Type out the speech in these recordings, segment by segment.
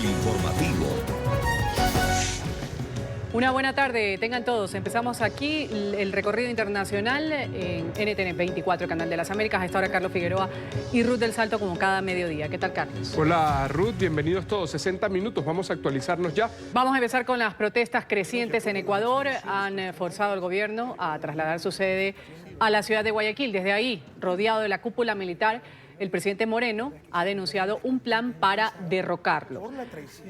El informativo. Una buena tarde, tengan todos. Empezamos aquí el recorrido internacional en NTN 24, Canal de las Américas. A esta hora Carlos Figueroa y Ruth del Salto como cada mediodía. ¿Qué tal, Carlos? Hola, Ruth. Bienvenidos todos. 60 minutos. Vamos a actualizarnos ya. Vamos a empezar con las protestas crecientes en Ecuador. Han forzado al gobierno a trasladar su sede a la ciudad de Guayaquil. Desde ahí, rodeado de la cúpula militar, el presidente Moreno ha denunciado un plan para derrocarlo.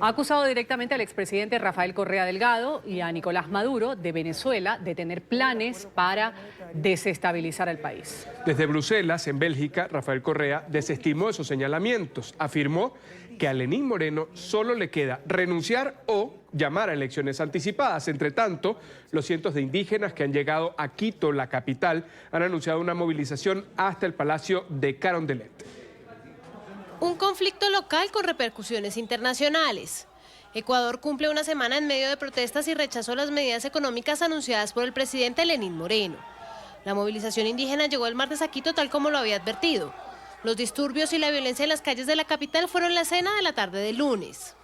Ha acusado directamente al expresidente Rafael Correa Delgado y a Nicolás Maduro de Venezuela de tener planes para desestabilizar al país. Desde Bruselas, en Bélgica, Rafael Correa desestimó esos señalamientos. Afirmó que a Lenín Moreno solo le queda renunciar o llamar a elecciones anticipadas. Entre tanto, los cientos de indígenas que han llegado a Quito, la capital, han anunciado una movilización hasta el Palacio de Carondelet. Un conflicto local con repercusiones internacionales. Ecuador cumple una semana en medio de protestas y rechazó las medidas económicas anunciadas por el presidente Lenín Moreno. La movilización indígena llegó el martes a Quito tal como lo había advertido. Los disturbios y la violencia en las calles de la capital fueron la escena de la tarde del lunes.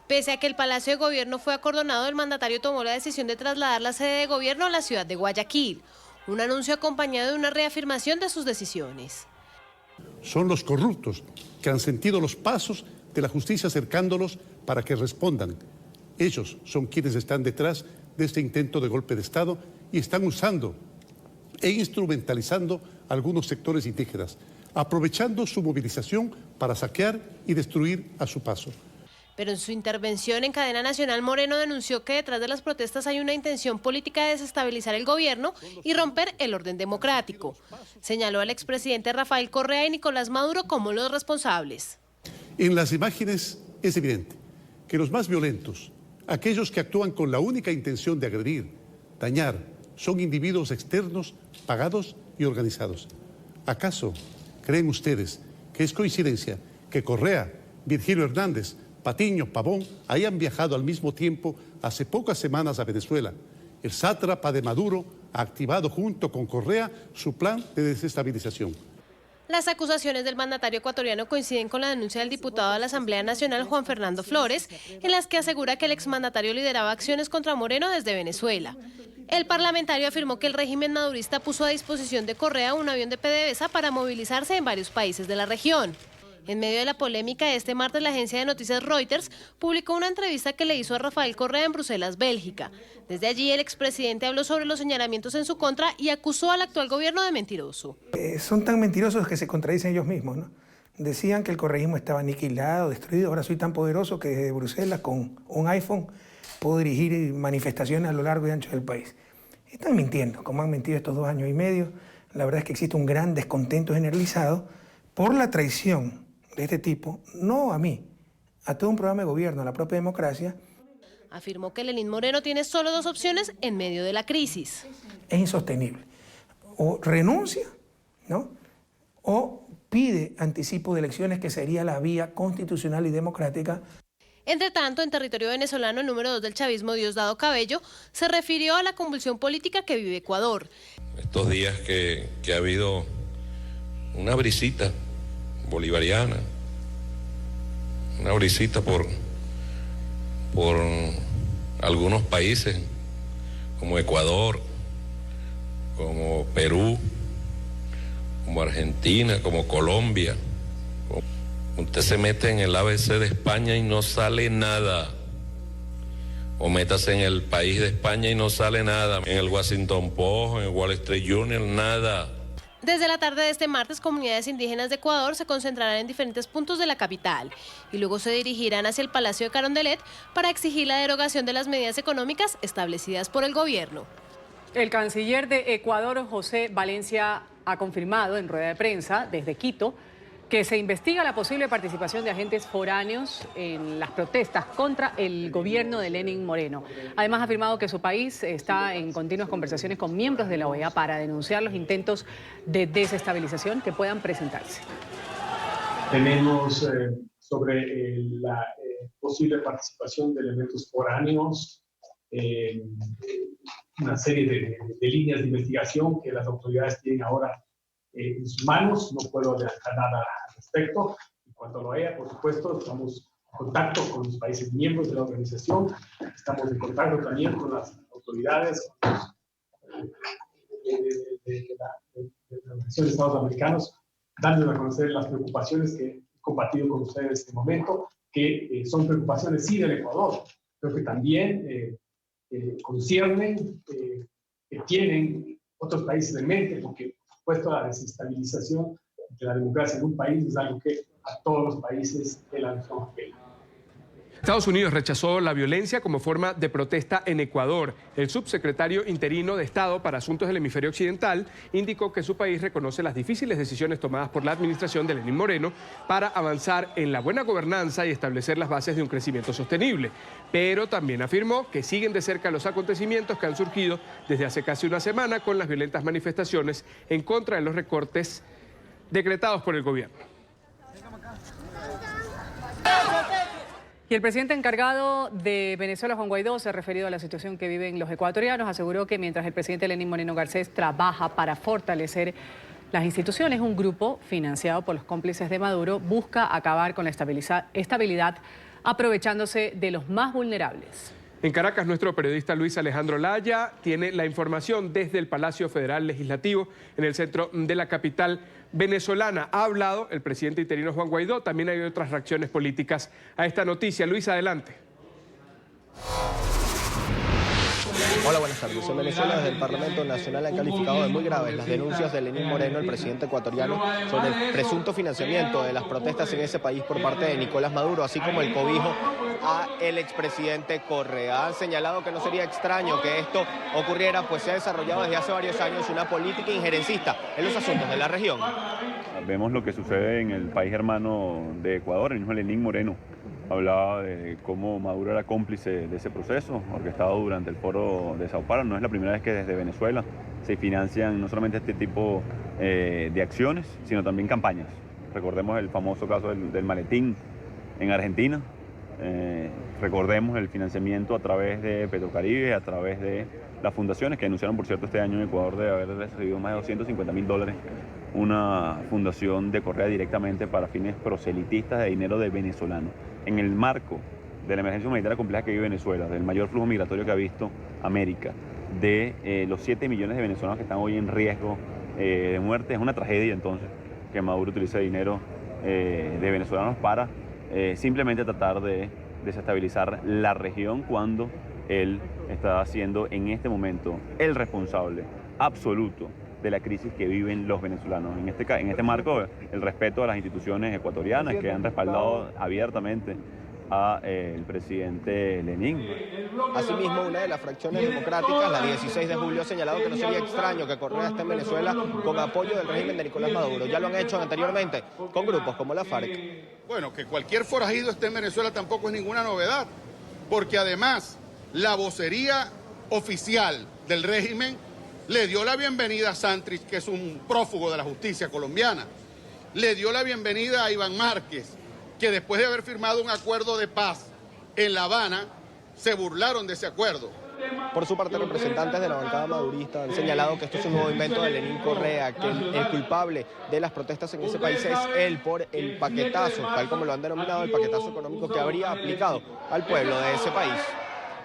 Pese a que el Palacio de Gobierno fue acordonado, el mandatario tomó la decisión de trasladar la sede de gobierno a la ciudad de Guayaquil. Un anuncio acompañado de una reafirmación de sus decisiones. Son los corruptos que han sentido los pasos de la justicia acercándolos para que respondan. Ellos son quienes están detrás de este intento de golpe de Estado y están usando e instrumentalizando algunos sectores indígenas, aprovechando su movilización para saquear y destruir a su paso. Pero en su intervención en cadena nacional, Moreno denunció que detrás de las protestas hay una intención política de desestabilizar el gobierno y romper el orden democrático. Señaló al expresidente Rafael Correa y Nicolás Maduro como los responsables. En las imágenes es evidente que los más violentos, aquellos que actúan con la única intención de agredir, dañar, son individuos externos, pagados y organizados. ¿Acaso creen ustedes que es coincidencia que Correa, Virgilio Hernández, Patiño, Pavón hayan viajado al mismo tiempo hace pocas semanas a Venezuela? El sátrapa de Maduro ha activado junto con Correa su plan de desestabilización. Las acusaciones del mandatario ecuatoriano coinciden con la denuncia del diputado de la Asamblea Nacional, Juan Fernando Flores, en las que asegura que el exmandatario lideraba acciones contra Moreno desde Venezuela. El parlamentario afirmó que el régimen madurista puso a disposición de Correa un avión de PDVSA para movilizarse en varios países de la región. En medio de la polémica, este martes la agencia de noticias Reuters publicó una entrevista que le hizo a Rafael Correa en Bruselas, Bélgica. Desde allí, el expresidente habló sobre los señalamientos en su contra y acusó al actual gobierno de mentiroso. Son tan mentirosos que se contradicen ellos mismos, ¿no? Decían que el correísmo estaba aniquilado, destruido. Ahora soy tan poderoso que desde Bruselas, con un iPhone, puedo dirigir manifestaciones a lo largo y ancho del país. Están mintiendo, como han mentido estos 2 años y medio. La verdad es que existe un gran descontento generalizado por la traición de este tipo, no a mí, a todo un programa de gobierno, a la propia democracia. Afirmó que Lenín Moreno tiene solo 2 opciones en medio de la crisis. Es insostenible. O renuncia, ¿no? O pide anticipo de elecciones, que sería la vía constitucional y democrática. Entre tanto, en territorio venezolano, el número 2 del chavismo, Diosdado Cabello, se refirió a la convulsión política que vive Ecuador. Estos días que ha habido una brisita bolivariana, una brisita por algunos países como Ecuador, como Perú, como Argentina, como Colombia. Usted se mete en el ABC de España y no sale nada, o métase en el país de España y no sale nada, en el Washington Post, en el Wall Street Journal, nada. Desde la tarde de este martes, comunidades indígenas de Ecuador se concentrarán en diferentes puntos de la capital y luego se dirigirán hacia el Palacio de Carondelet para exigir la derogación de las medidas económicas establecidas por el gobierno. El canciller de Ecuador, José Valencia, ha confirmado en rueda de prensa desde Quito que se investiga la posible participación de agentes foráneos en las protestas contra el gobierno de Lenín Moreno. Además, ha afirmado que su país está en continuas conversaciones con miembros de la OEA para denunciar los intentos de desestabilización que puedan presentarse. Tenemos sobre la posible participación de elementos foráneos, una serie de líneas de investigación que las autoridades tienen ahora en sus manos. No puedo adelantar nada al respecto. En cuanto a lo haya, por supuesto, estamos contacto con los países miembros de la organización, estamos en contacto también con las autoridades de la Organización de Estados Americanos, dándoles a conocer las preocupaciones que he compartido con ustedes en este momento, que son preocupaciones sí del Ecuador, pero que también conciernen, que tienen otros países en mente, porque por supuesto la desestabilización de la democracia en un país es algo que a todos los países de la región afecta. Estados Unidos rechazó la violencia como forma de protesta en Ecuador. El subsecretario interino de Estado para Asuntos del Hemisferio Occidental indicó que su país reconoce las difíciles decisiones tomadas por la administración de Lenín Moreno para avanzar en la buena gobernanza y establecer las bases de un crecimiento sostenible. Pero también afirmó que siguen de cerca los acontecimientos que han surgido desde hace casi una semana con las violentas manifestaciones en contra de los recortes decretados por el gobierno. Y el presidente encargado de Venezuela, Juan Guaidó, se ha referido a la situación que viven los ecuatorianos. Aseguró que mientras el presidente Lenín Moreno Garcés trabaja para fortalecer las instituciones, un grupo financiado por los cómplices de Maduro busca acabar con la estabilidad aprovechándose de los más vulnerables. En Caracas, nuestro periodista Luis Alejandro Laya tiene la información desde el Palacio Federal Legislativo, en el centro de la capital venezolana. Ha hablado el presidente interino Juan Guaidó, también hay otras reacciones políticas a esta noticia. Luis, adelante. Hola, buenas tardes. En Venezuela, desde el Parlamento Nacional han calificado de muy graves las denuncias de Lenín Moreno, el presidente ecuatoriano, sobre el presunto financiamiento de las protestas en ese país por parte de Nicolás Maduro, así como el cobijo a el expresidente Correa. Han señalado que no sería extraño que esto ocurriera, pues se ha desarrollado desde hace varios años una política injerencista en los asuntos de la región. Vemos lo que sucede en el país hermano de Ecuador, el mismo Lenín Moreno hablaba de cómo Maduro era cómplice de ese proceso, orquestado durante el foro de Sao Paulo. No es la primera vez que desde Venezuela se financian no solamente este tipo de acciones, sino también campañas. Recordemos el famoso caso del maletín en Argentina. Recordemos el financiamiento a través de Petrocaribe, a través de las fundaciones que denunciaron, por cierto, este año en Ecuador de haber recibido más de $250.000, una fundación de Correa directamente para fines proselitistas de dinero de venezolanos. En el marco de la emergencia humanitaria compleja que vive Venezuela, del mayor flujo migratorio que ha visto América, de los 7 millones de venezolanos que están hoy en riesgo de muerte, es una tragedia entonces que Maduro utilice dinero de venezolanos para simplemente tratar de desestabilizar la región cuando él está siendo en este momento el responsable absoluto de la crisis que viven los venezolanos. En este marco, el respeto a las instituciones ecuatorianas que han respaldado abiertamente al presidente Lenín. Asimismo, una de las fracciones democráticas, la 16 de julio, ha señalado que no sería extraño que Correa esté en Venezuela con apoyo del régimen de Nicolás Maduro. Ya lo han hecho anteriormente con grupos como la FARC. Bueno, que cualquier forajido esté en Venezuela tampoco es ninguna novedad, porque además la vocería oficial del régimen le dio la bienvenida a Santrich, que es un prófugo de la justicia colombiana. Le dio la bienvenida a Iván Márquez, que después de haber firmado un acuerdo de paz en La Habana, se burlaron de ese acuerdo. Por su parte, representantes de la bancada madurista han señalado que esto es un nuevo invento de Lenín Correa, que el culpable de las protestas en ese país es él por el paquetazo, tal como lo han denominado, el paquetazo económico que habría aplicado al pueblo de ese país.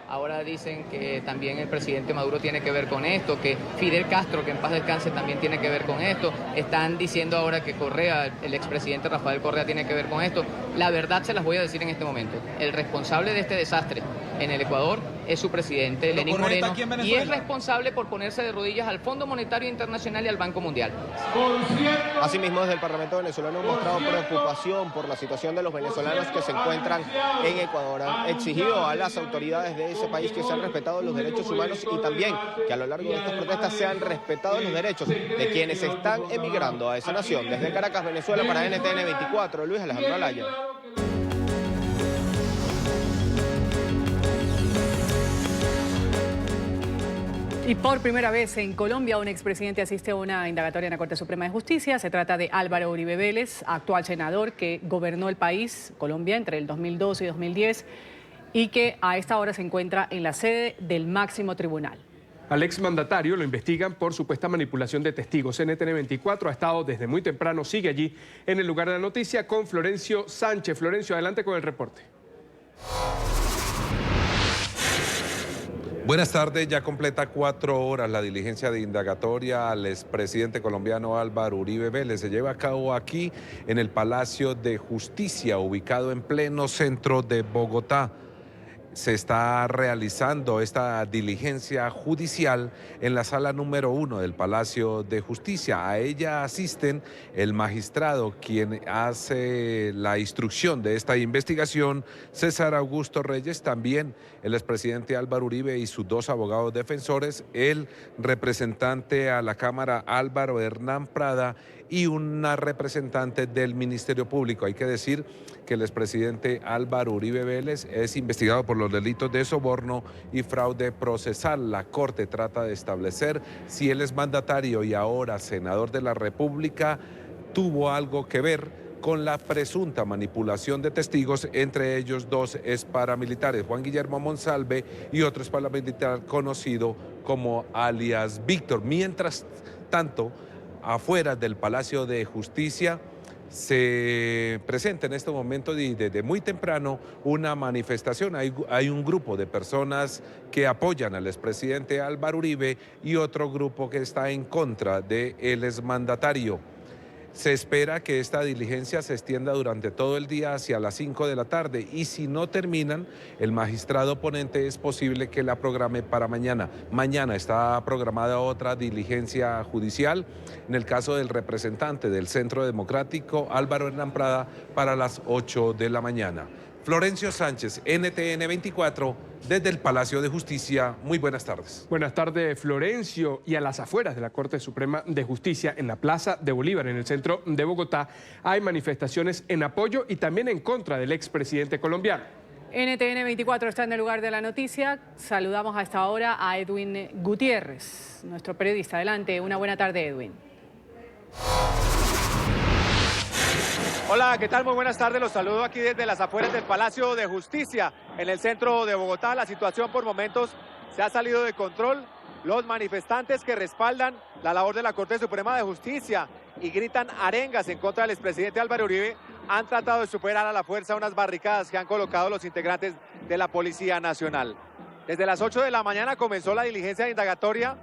Ahora dicen que también el presidente Maduro tiene que ver con esto, que Fidel Castro, que en paz descanse, también tiene que ver con esto. Están diciendo ahora que Correa, el expresidente Rafael Correa, tiene que ver con esto. La verdad se las voy a decir en este momento. El responsable de este desastre en el Ecuador es su presidente, Lenín Moreno, y es responsable por ponerse de rodillas al Fondo Monetario Internacional y al Banco Mundial. Asimismo, desde el Parlamento venezolano han mostrado preocupación por la situación de los venezolanos que se encuentran en Ecuador. Han exigido a las autoridades de ese país que sean respetados los derechos humanos y también que a lo largo de estas protestas sean respetados los derechos de quienes están emigrando a esa nación. Desde Caracas, Venezuela, para NTN 24, Luis Alejandro Alaya. Y por primera vez en Colombia, un expresidente asiste a una indagatoria en la Corte Suprema de Justicia. Se trata de Álvaro Uribe Vélez, actual senador que gobernó el país, Colombia, entre el 2002 y 2010, y que a esta hora se encuentra en la sede del máximo tribunal. Al exmandatario lo investigan por supuesta manipulación de testigos. NTN 24 ha estado desde muy temprano, sigue allí en el lugar de la noticia con Florencio Sánchez. Florencio, adelante con el reporte. Buenas tardes, ya completa 4 horas la diligencia de indagatoria al expresidente colombiano Álvaro Uribe Vélez. Se lleva a cabo aquí en el Palacio de Justicia, ubicado en pleno centro de Bogotá. Se está realizando esta diligencia judicial en la sala número 1 del Palacio de Justicia. A ella asisten el magistrado, quien hace la instrucción de esta investigación, César Augusto Reyes, también el expresidente Álvaro Uribe y sus 2 abogados defensores, el representante a la Cámara Álvaro Hernán Prada y una representante del Ministerio Público. Hay que decir que el expresidente Álvaro Uribe Vélez es investigado por los delitos de soborno y fraude procesal. La Corte trata de establecer si él es mandatario y ahora senador de la República tuvo algo que ver con la presunta manipulación de testigos, entre ellos 2 exparamilitares, Juan Guillermo Monsalve y otro exparamilitar conocido como alias Víctor. Mientras tanto, afuera del Palacio de Justicia se presenta en este momento desde muy temprano una manifestación. Hay un grupo de personas que apoyan al expresidente Álvaro Uribe y otro grupo que está en contra del exmandatario. Se espera que esta diligencia se extienda durante todo el día hacia las 5 de la tarde y si no terminan, el magistrado ponente es posible que la programe para mañana. Mañana está programada otra diligencia judicial en el caso del representante del Centro Democrático, Álvaro Hernán Prada, para las 8 de la mañana. Florencio Sánchez, NTN 24, desde el Palacio de Justicia. Muy buenas tardes. Buenas tardes, Florencio. Y a las afueras de la Corte Suprema de Justicia, en la Plaza de Bolívar, en el centro de Bogotá, hay manifestaciones en apoyo y también en contra del expresidente colombiano. NTN 24 está en el lugar de la noticia. Saludamos a esta hora a Edwin Gutiérrez, nuestro periodista. Adelante, una buena tarde, Edwin. Hola, ¿qué tal? Muy buenas tardes. Los saludo aquí desde las afueras del Palacio de Justicia, en el centro de Bogotá. La situación por momentos se ha salido de control. Los manifestantes que respaldan la labor de la Corte Suprema de Justicia y gritan arengas en contra del expresidente Álvaro Uribe han tratado de superar a la fuerza unas barricadas que han colocado los integrantes de la Policía Nacional. Desde las 8 de la mañana comenzó la diligencia de indagatoria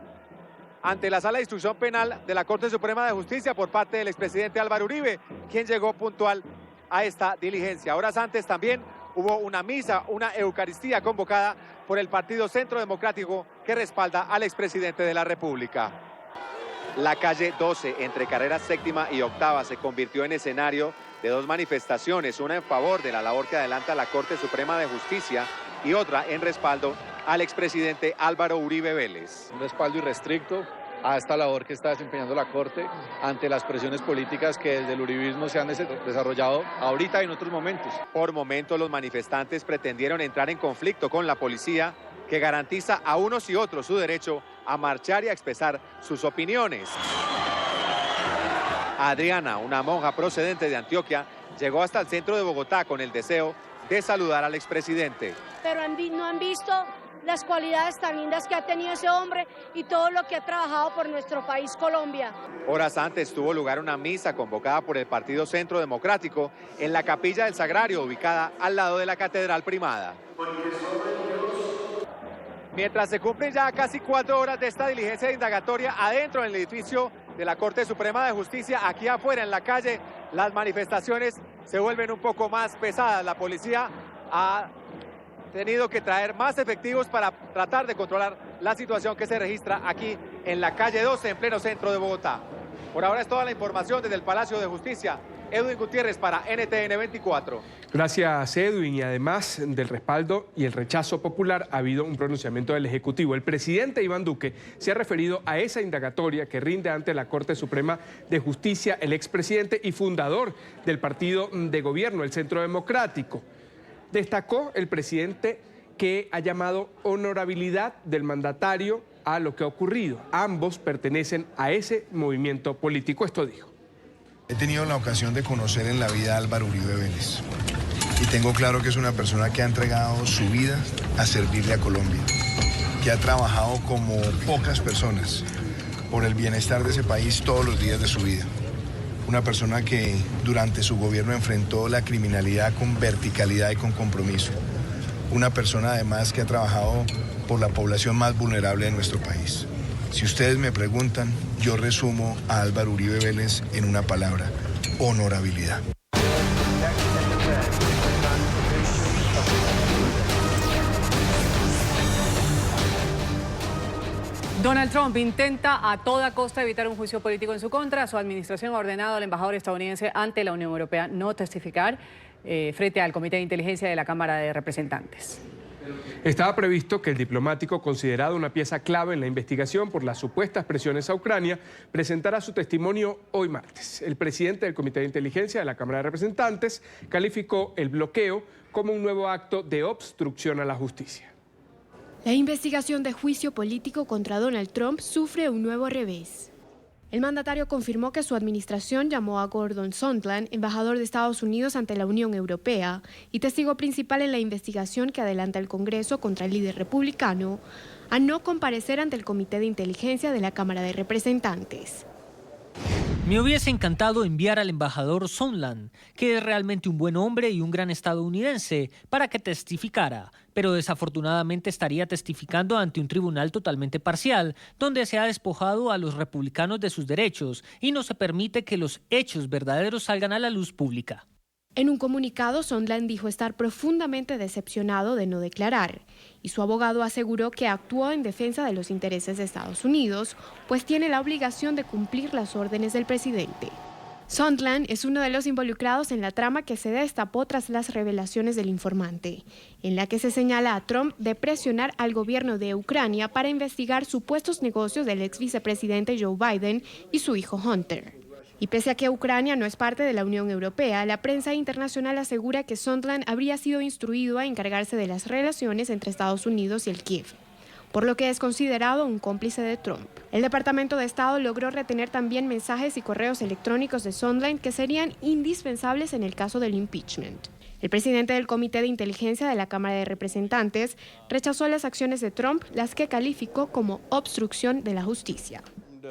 ante la Sala de Instrucción Penal de la Corte Suprema de Justicia por parte del expresidente Álvaro Uribe, quien llegó puntual a esta diligencia. Horas antes también hubo una misa, una eucaristía convocada por el Partido Centro Democrático que respalda al expresidente de la República. La calle 12, entre carreras 7ª y 8ª, se convirtió en escenario de 2 manifestaciones, una en favor de la labor que adelanta la Corte Suprema de Justicia y otra en respaldo al expresidente Álvaro Uribe Vélez. Un respaldo irrestricto a esta labor que está desempeñando la Corte ante las presiones políticas que desde el uribismo se han desarrollado ahorita y en otros momentos. Por momentos los manifestantes pretendieron entrar en conflicto con la policía, que garantiza a unos y otros su derecho a marchar y a expresar sus opiniones. Adriana, una monja procedente de Antioquia, llegó hasta el centro de Bogotá con el deseo de saludar al expresidente. Pero no han visto las cualidades tan lindas que ha tenido ese hombre y todo lo que ha trabajado por nuestro país, Colombia. Horas antes tuvo lugar una misa convocada por el Partido Centro Democrático en la Capilla del Sagrario, ubicada al lado de la Catedral Primada. Mientras se cumplen ya casi 4 horas de esta diligencia de indagatoria adentro del edificio de la Corte Suprema de Justicia, aquí afuera en la calle, las manifestaciones se vuelven un poco más pesadas. La policía ha tenido que traer más efectivos para tratar de controlar la situación que se registra aquí en la calle 12, en pleno centro de Bogotá. Por ahora es toda la información desde el Palacio de Justicia. Edwin Gutiérrez para NTN 24. Gracias, Edwin. Y además del respaldo y el rechazo popular, ha habido un pronunciamiento del Ejecutivo. El presidente Iván Duque se ha referido a esa indagatoria que rinde ante la Corte Suprema de Justicia el expresidente y fundador del partido de gobierno, el Centro Democrático. Destacó el presidente que ha llamado honorabilidad del mandatario a lo que ha ocurrido. Ambos pertenecen a ese movimiento político. Esto dijo. He tenido la ocasión de conocer en la vida a Álvaro Uribe Vélez y tengo claro que es una persona que ha entregado su vida a servirle a Colombia, que ha trabajado como pocas personas por el bienestar de ese país todos los días de su vida. Una persona que durante su gobierno enfrentó la criminalidad con verticalidad y con compromiso. una persona además que ha trabajado por la población más vulnerable de nuestro país. Si ustedes me preguntan, yo resumo a Álvaro Uribe Vélez en una palabra: honorabilidad. Donald Trump intenta a toda costa evitar un juicio político en su contra. Su administración ha ordenado al embajador estadounidense ante la Unión Europea no testificar frente al Comité de Inteligencia de la Cámara de Representantes. Estaba previsto que el diplomático, considerado una pieza clave en la investigación por las supuestas presiones a Ucrania, presentara su testimonio hoy martes. El presidente del Comité de Inteligencia de la Cámara de Representantes calificó el bloqueo como un nuevo acto de obstrucción a la justicia. La investigación de juicio político contra Donald Trump sufre un nuevo revés. El mandatario confirmó que su administración llamó a Gordon Sondland, embajador de Estados Unidos ante la Unión Europea y testigo principal en la investigación que adelanta el Congreso contra el líder republicano, a no comparecer ante el Comité de Inteligencia de la Cámara de Representantes. Me hubiese encantado enviar al embajador Sondland, que es realmente un buen hombre y un gran estadounidense, para que testificara, pero desafortunadamente estaría testificando ante un tribunal totalmente parcial, donde se ha despojado a los republicanos de sus derechos y no se permite que los hechos verdaderos salgan a la luz pública. En un comunicado, Sondland dijo estar profundamente decepcionado de no declarar, y su abogado aseguró que actuó en defensa de los intereses de Estados Unidos, pues tiene la obligación de cumplir las órdenes del presidente. Sondland es uno de los involucrados en la trama que se destapó tras las revelaciones del informante, en la que se señala a Trump de presionar al gobierno de Ucrania para investigar supuestos negocios del ex vicepresidente Joe Biden y su hijo Hunter. Y pese a que Ucrania no es parte de la Unión Europea, la prensa internacional asegura que Sondland habría sido instruido a encargarse de las relaciones entre Estados Unidos y el Kiev, por lo que es considerado un cómplice de Trump. El Departamento de Estado logró retener también mensajes y correos electrónicos de Sondland que serían indispensables en el caso del impeachment. El presidente del Comité de Inteligencia de la Cámara de Representantes rechazó las acciones de Trump, las que calificó como obstrucción de la justicia.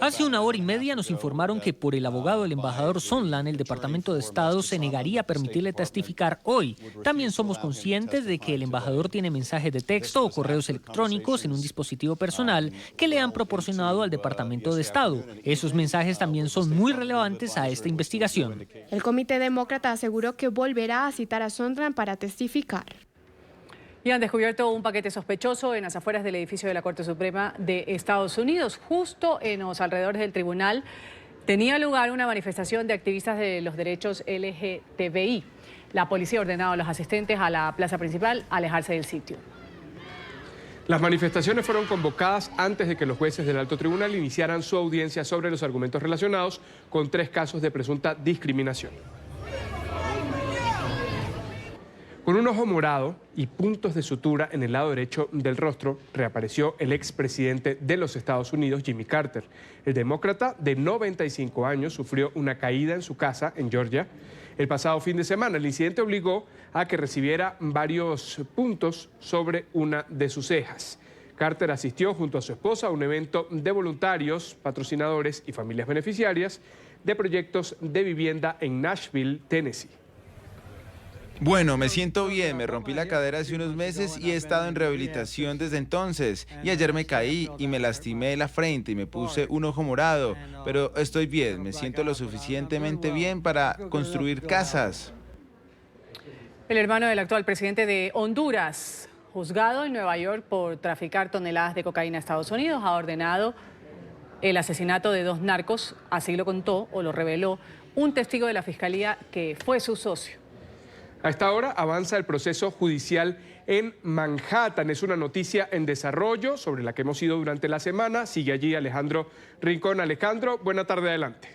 Hace 1 hora y media nos informaron que por el abogado del embajador Sondland, el Departamento de Estado se negaría a permitirle testificar hoy. También somos conscientes de que el embajador tiene mensajes de texto o correos electrónicos en un dispositivo personal que le han proporcionado al Departamento de Estado. Esos mensajes también son muy relevantes a esta investigación. El Comité Demócrata aseguró que volverá a citar a Sondland para testificar. Y han descubierto un paquete sospechoso en las afueras del edificio de la Corte Suprema de Estados Unidos. Justo en los alrededores del tribunal tenía lugar una manifestación de activistas de los derechos LGTBI. La policía ha ordenado a los asistentes a la plaza principal a alejarse del sitio. Las manifestaciones fueron convocadas antes de que los jueces del alto tribunal iniciaran su audiencia sobre los argumentos relacionados con 3 casos de presunta discriminación. Con un ojo morado y puntos de sutura en el lado derecho del rostro, reapareció el expresidente de los Estados Unidos, Jimmy Carter. El demócrata de 95 años sufrió una caída en su casa en Georgia el pasado fin de semana. El incidente obligó a que recibiera varios puntos sobre una de sus cejas. Carter asistió junto a su esposa a un evento de voluntarios, patrocinadores y familias beneficiarias de proyectos de vivienda en Nashville, Tennessee. Bueno, me siento bien, me rompí la cadera hace unos meses y he estado en rehabilitación desde entonces. Y ayer me caí y me lastimé la frente y me puse un ojo morado. Pero estoy bien, me siento lo suficientemente bien para construir casas. El hermano del actual presidente de Honduras, juzgado en Nueva York por traficar toneladas de cocaína a Estados Unidos, ha ordenado el asesinato de 2 narcos. Así lo contó o lo reveló un testigo de la fiscalía que fue su socio. A esta hora avanza el proceso judicial en Manhattan. Es una noticia en desarrollo sobre la que hemos ido durante la semana. Sigue allí Alejandro Rincón. Alejandro, buena tarde, adelante.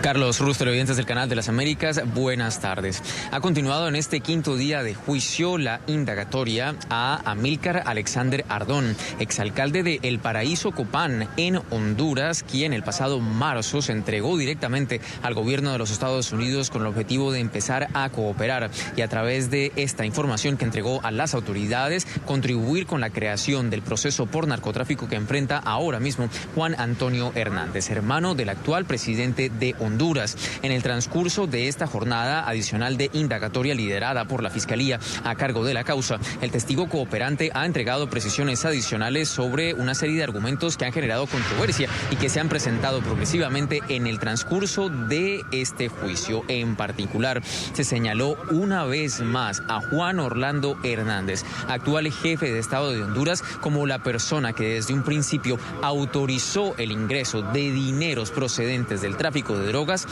Carlos Ruz, televidentes del Canal de las Américas, buenas tardes. Ha continuado en este 5º día de juicio la indagatoria a Amílcar Alexander Ardón, exalcalde de El Paraíso Copán en Honduras, quien el pasado marzo se entregó directamente al gobierno de los Estados Unidos con el objetivo de empezar a cooperar y a través de esta información que entregó a las autoridades contribuir con la creación del proceso por narcotráfico que enfrenta ahora mismo Juan Antonio Hernández, hermano del actual presidente de Honduras. Honduras. En el transcurso de esta jornada adicional de indagatoria liderada por la Fiscalía a cargo de la causa, el testigo cooperante ha entregado precisiones adicionales sobre una serie de argumentos que han generado controversia y que se han presentado progresivamente en el transcurso de este juicio. En particular, se señaló una vez más a Juan Orlando Hernández, actual jefe de Estado de Honduras, como la persona que desde un principio autorizó el ingreso de dineros procedentes del tráfico de drogas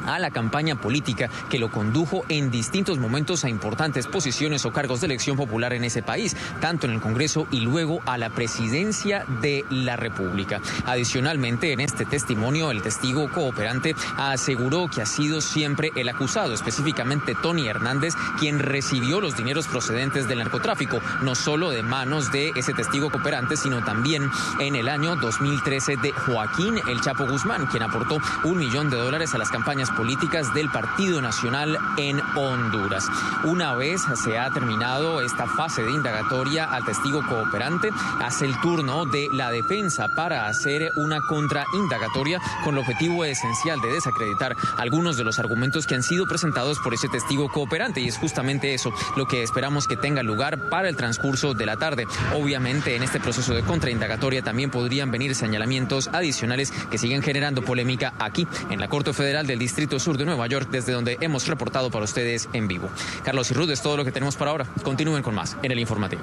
a la campaña política que lo condujo en distintos momentos a importantes posiciones o cargos de elección popular en ese país, tanto en el Congreso y luego a la presidencia de la República. Adicionalmente, en este testimonio, el testigo cooperante aseguró que ha sido siempre el acusado, específicamente Tony Hernández, quien recibió los dineros procedentes del narcotráfico, no solo de manos de ese testigo cooperante, sino también en el año 2013 de Joaquín El Chapo Guzmán, quien aportó $1 millón a las campañas políticas del Partido Nacional en Honduras. Una vez se ha terminado esta fase de indagatoria al testigo cooperante, hace el turno de la defensa para hacer una contraindagatoria con el objetivo esencial de desacreditar algunos de los argumentos que han sido presentados por ese testigo cooperante, y es justamente eso lo que esperamos que tenga lugar para el transcurso de la tarde. Obviamente, en este proceso de contraindagatoria también podrían venir señalamientos adicionales que siguen generando polémica aquí en la Corte Federal del Distrito Sur de Nueva York, desde donde hemos reportado para ustedes en vivo. Carlos y Ruth, es todo lo que tenemos por ahora. Continúen con más en el informativo.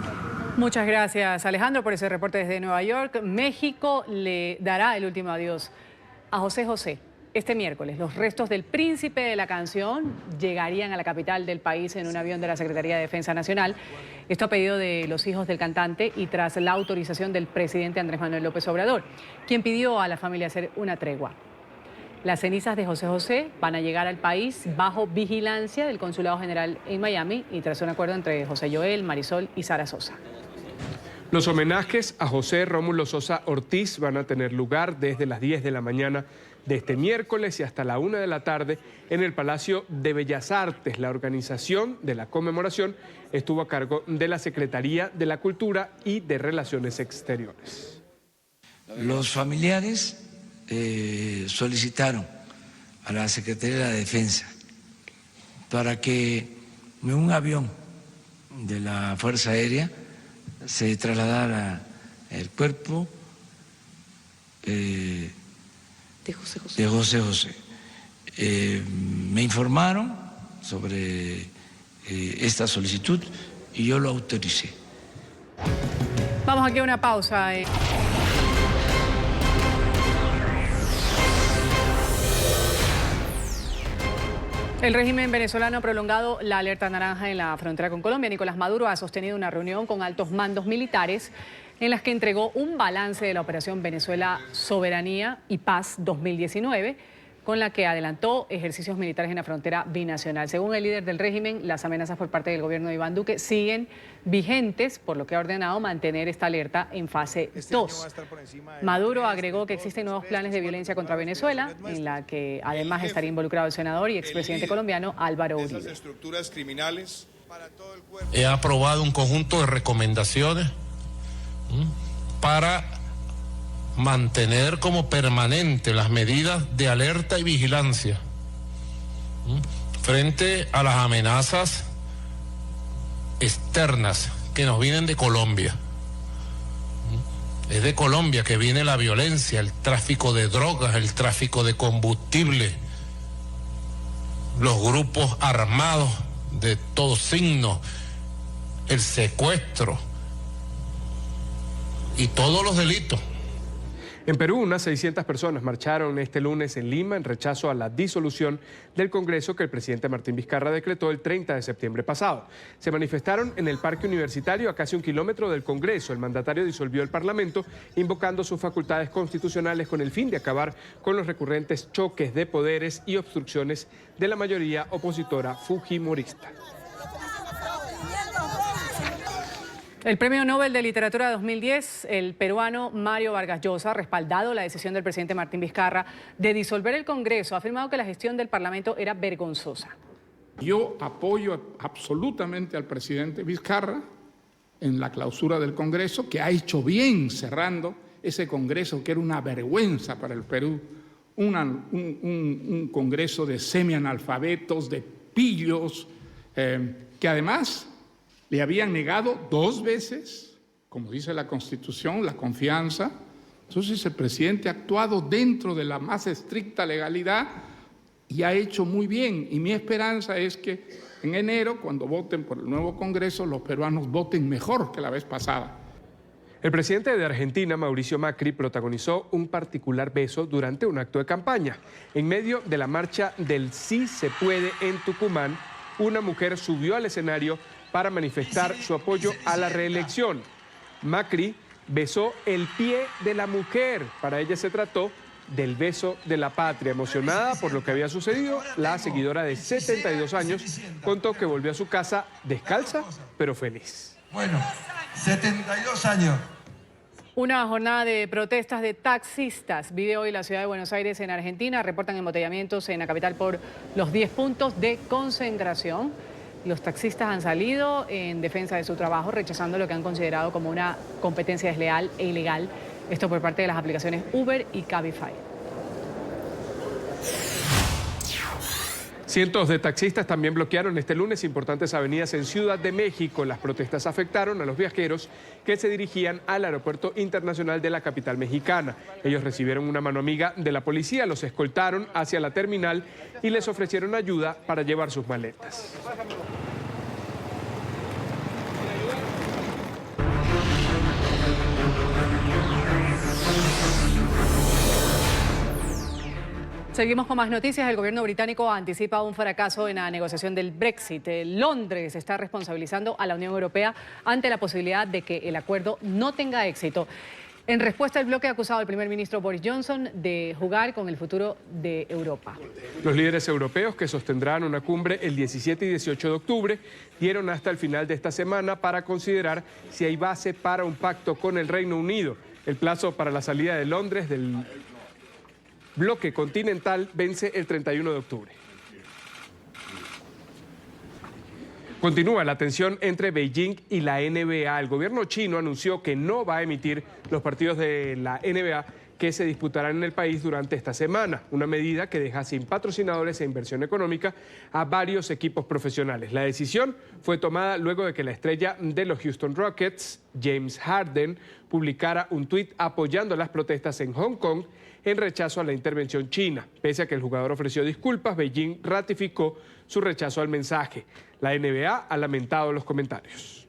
Muchas gracias, Alejandro, por ese reporte desde Nueva York. México le dará el último adiós a José José. Este miércoles, los restos del príncipe de la canción llegarían a la capital del país en un avión de la Secretaría de Defensa Nacional. Esto a pedido de los hijos del cantante y tras la autorización del presidente Andrés Manuel López Obrador, quien pidió a la familia hacer una tregua. Las cenizas de José José van a llegar al país bajo vigilancia del Consulado General en Miami y tras un acuerdo entre José Joel, Marisol y Sara Sosa. Los homenajes a José Rómulo Sosa Ortiz van a tener lugar desde las 10 de la mañana de este miércoles y hasta la 1 de la tarde en el Palacio de Bellas Artes. La organización de la conmemoración estuvo a cargo de la Secretaría de la Cultura y de Relaciones Exteriores. Los familiares solicitaron a la Secretaría de la Defensa para que en un avión de la Fuerza Aérea se trasladara el cuerpo de José José. Me informaron sobre esta solicitud y yo lo autoricé. Vamos aquí a una pausa. El régimen venezolano ha prolongado la alerta naranja en la frontera con Colombia. Nicolás Maduro ha sostenido una reunión con altos mandos militares en las que entregó un balance de la Operación Venezuela Soberanía y Paz 2019, con la que adelantó ejercicios militares en la frontera binacional. Según el líder del régimen, las amenazas por parte del gobierno de Iván Duque siguen vigentes, por lo que ha ordenado mantener esta alerta en fase 2. Maduro agregó que existen nuevos planes de violencia contra Venezuela, en la que además estaría involucrado el senador y expresidente colombiano Álvaro Uribe. He aprobado un conjunto de recomendaciones para mantener como permanente las medidas de alerta y vigilancia frente a las amenazas externas que nos vienen de Colombia. Es de Colombia que viene la violencia, el tráfico de drogas, el tráfico de combustible, los grupos armados de todo signo, el secuestro y todos los delitos. En Perú, unas 600 personas marcharon este lunes en Lima en rechazo a la disolución del Congreso que el presidente Martín Vizcarra decretó el 30 de septiembre pasado. Se manifestaron en el Parque Universitario a casi 1 kilómetro del Congreso. El mandatario disolvió el Parlamento invocando sus facultades constitucionales con el fin de acabar con los recurrentes choques de poderes y obstrucciones de la mayoría opositora fujimorista. El Premio Nobel de Literatura 2010, el peruano Mario Vargas Llosa, ha respaldado la decisión del presidente Martín Vizcarra de disolver el Congreso. Ha afirmado que la gestión del Parlamento era vergonzosa. Yo apoyo absolutamente al presidente Vizcarra en la clausura del Congreso, que ha hecho bien cerrando ese Congreso que era una vergüenza para el Perú, un congreso de semianalfabetos, de pillos, que además le habían negado 2 veces, como dice la Constitución, la confianza. Entonces el presidente ha actuado dentro de la más estricta legalidad y ha hecho muy bien. Y mi esperanza es que en enero, cuando voten por el nuevo Congreso, los peruanos voten mejor que la vez pasada. El presidente de Argentina, Mauricio Macri, protagonizó un particular beso durante un acto de campaña. En medio de la marcha del Sí se puede en Tucumán, una mujer subió al escenario para manifestar su apoyo a la reelección. Macri besó el pie de la mujer. Para ella se trató del beso de la patria. Emocionada por lo que había sucedido, la seguidora de 72 años contó que volvió a su casa descalza, pero feliz. Bueno, 72 años. Una jornada de protestas de taxistas vive hoy la ciudad de Buenos Aires en Argentina. Reportan embotellamientos en la capital por los 10 puntos de concentración. Los taxistas han salido en defensa de su trabajo, rechazando lo que han considerado como una competencia desleal e ilegal. Esto por parte de las aplicaciones Uber y Cabify. Cientos de taxistas también bloquearon este lunes importantes avenidas en Ciudad de México. Las protestas afectaron a los viajeros que se dirigían al aeropuerto internacional de la capital mexicana. Ellos recibieron una mano amiga de la policía, los escoltaron hacia la terminal y les ofrecieron ayuda para llevar sus maletas. Seguimos con más noticias. El gobierno británico anticipa un fracaso en la negociación del Brexit. Londres está responsabilizando a la Unión Europea ante la posibilidad de que el acuerdo no tenga éxito. En respuesta, el bloque ha acusado al primer ministro Boris Johnson de jugar con el futuro de Europa. Los líderes europeos, que sostendrán una cumbre el 17 y 18 de octubre, dieron hasta el final de esta semana para considerar si hay base para un pacto con el Reino Unido. El plazo para la salida de Londres del bloque continental vence el 31 de octubre. Continúa la tensión entre Beijing y la NBA. El gobierno chino anunció que no va a emitir los partidos de la NBA que se disputarán en el país durante esta semana, una medida que deja sin patrocinadores e inversión económica a varios equipos profesionales. La decisión fue tomada luego de que la estrella de los Houston Rockets, James Harden, publicara un tuit apoyando las protestas en Hong Kong en rechazo a la intervención china. Pese a que el jugador ofreció disculpas, Beijing ratificó su rechazo al mensaje. La NBA ha lamentado los comentarios.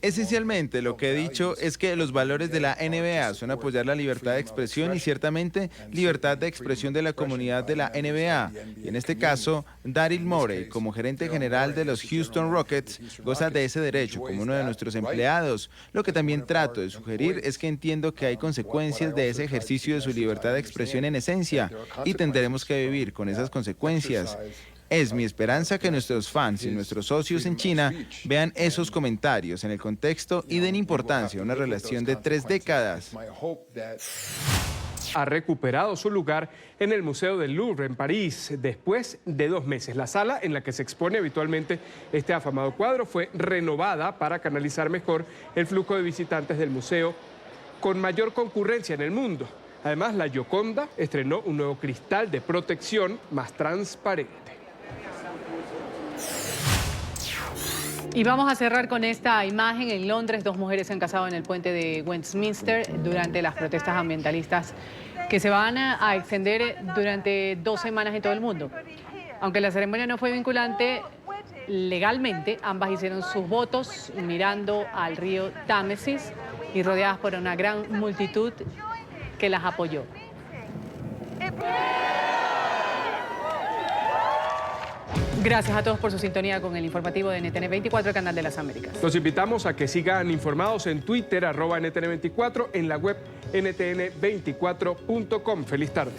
Esencialmente lo que he dicho es que los valores de la NBA son apoyar la libertad de expresión y ciertamente libertad de expresión de la comunidad de la NBA. Y en este caso, Daryl Morey, como gerente general de los Houston Rockets, goza de ese derecho como uno de nuestros empleados. Lo que también trato de sugerir es que entiendo que hay consecuencias de ese ejercicio de su libertad de expresión en esencia y tendremos que vivir con esas consecuencias. Es mi esperanza que nuestros fans y nuestros socios en China vean esos comentarios en el contexto y den importancia a una relación de 3 décadas. Ha recuperado su lugar en el Museo del Louvre en París después de 2 meses. La sala en la que se expone habitualmente este afamado cuadro fue renovada para canalizar mejor el flujo de visitantes del museo con mayor concurrencia en el mundo. Además, la Gioconda estrenó un nuevo cristal de protección más transparente. Y vamos a cerrar con esta imagen. En Londres, 2 mujeres se han casado en el puente de Westminster durante las protestas ambientalistas que se van a extender durante 2 semanas en todo el mundo. Aunque la ceremonia no fue vinculante, legalmente ambas hicieron sus votos mirando al río Támesis y rodeadas por una gran multitud que las apoyó. Gracias a todos por su sintonía con el informativo de NTN 24, el canal de las Américas. Los invitamos a que sigan informados en Twitter, @NTN24, en la web ntn24.com. Feliz tarde.